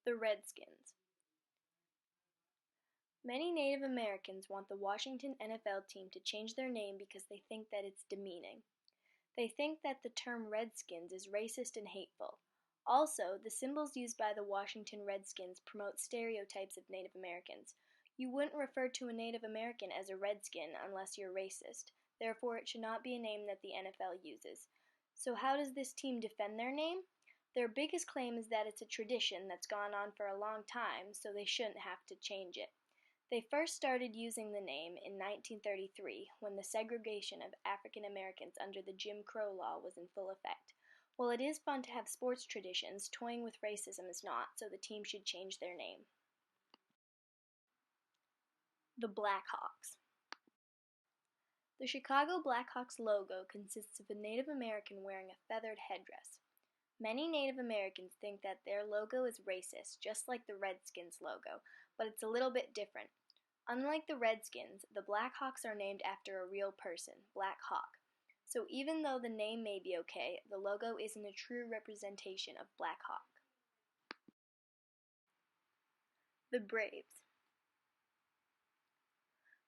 The Redskins. Many Native Americans want the Washington NFL team to change their name because they think that it's demeaning. They think that the term Redskins is racist and hateful. Also, the symbols used by the Washington Redskins promote stereotypes of Native Americans. You wouldn't refer to a Native American as a Redskin unless you're racist. Therefore, it should not be a name that the NFL uses. So how does this team defend their name? Their biggest claim is that it's a tradition that's gone on for a long time, so they shouldn't have to change it. They first started using the name in 1933, when the segregation of African Americans under the Jim Crow law was in full effect. While it is fun to have sports traditions, toying with racism is not, so the team should change their name. The Blackhawks. The Chicago Blackhawks logo consists of a Native American wearing a feathered headdress. Many Native Americans think that their logo is racist, just like the Redskins logo, but it's a little bit different. Unlike the Redskins, the Blackhawks are named after a real person, Black Hawk. So even though the name may be okay, the logo isn't a true representation of Black Hawk. The Braves.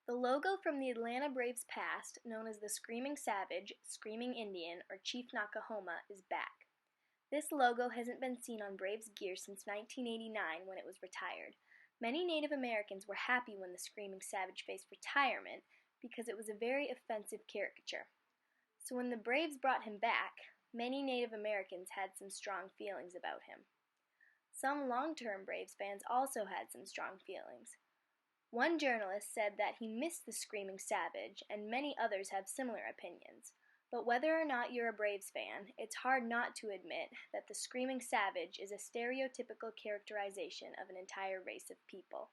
The logo from the Atlanta Braves past, known as the Screaming Savage, Screaming Indian, or Chief Nakahoma, is back. This logo hasn't been seen on Braves gear since 1989 when it was retired. Many Native Americans were happy when the Screaming Savage faced retirement because it was a very offensive caricature. So when the Braves brought him back, many Native Americans had some strong feelings about him. Some long-term Braves fans also had some strong feelings. One journalist said that he missed the Screaming Savage, and many others have similar opinions. But whether or not you're a Braves fan, it's hard not to admit that the Screaming Savage is a stereotypical characterization of an entire race of people.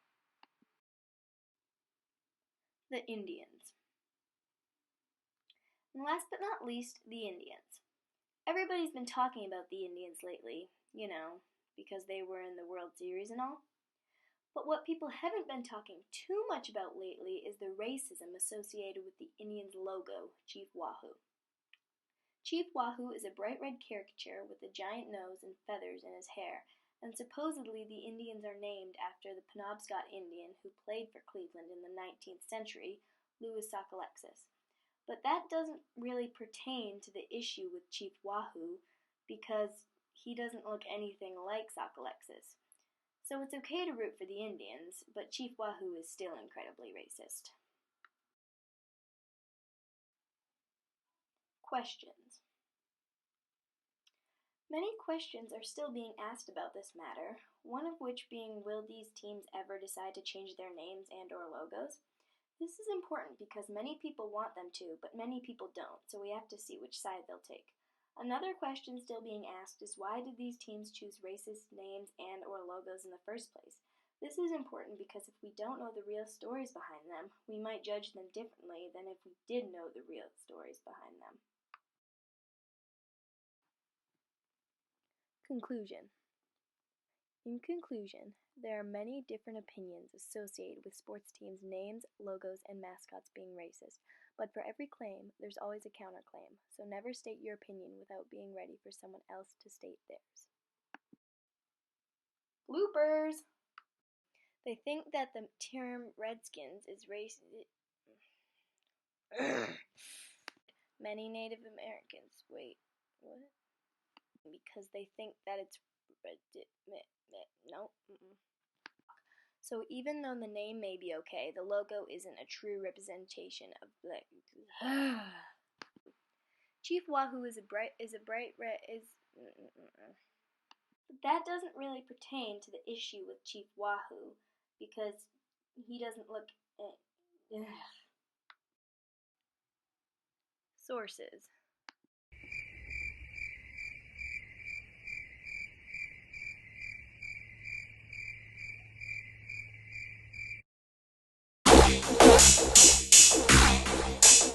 The Indians. And last but not least, the Indians. Everybody's been talking about the Indians lately, because they were in the World Series and all. But what people haven't been talking too much about lately is the racism associated with the Indians' logo, Chief Wahoo. Chief Wahoo is a bright red caricature with a giant nose and feathers in his hair, and supposedly the Indians are named after the Penobscot Indian who played for Cleveland in the 19th century, Louis Sockalexis. But that doesn't really pertain to the issue with Chief Wahoo because he doesn't look anything like Sockalexis. So it's okay to root for the Indians, but Chief Wahoo is still incredibly racist. Questions. Many questions are still being asked about this matter, one of which being, will these teams ever decide to change their names and/or logos? This is important because many people want them to, but many people don't, so we have to see which side they'll take. Another question still being asked is why did these teams choose racist names and/or logos in the first place? This is important because if we don't know the real stories behind them, we might judge them differently than if we did know the real stories behind them. Conclusion. In conclusion, there are many different opinions associated with sports teams' names, logos, and mascots being racist, but for every claim, there's always a counterclaim, so never state your opinion without being ready for someone else to state theirs. Bloopers! They think that the term Redskins is racist. Many Native Americans, wait, what? Because they think that it's no. So even though the name may be okay, the logo isn't a true representation of black. Chief Wahoo is a bright red. But that doesn't really pertain to the issue with Chief Wahoo because he doesn't look. Sources.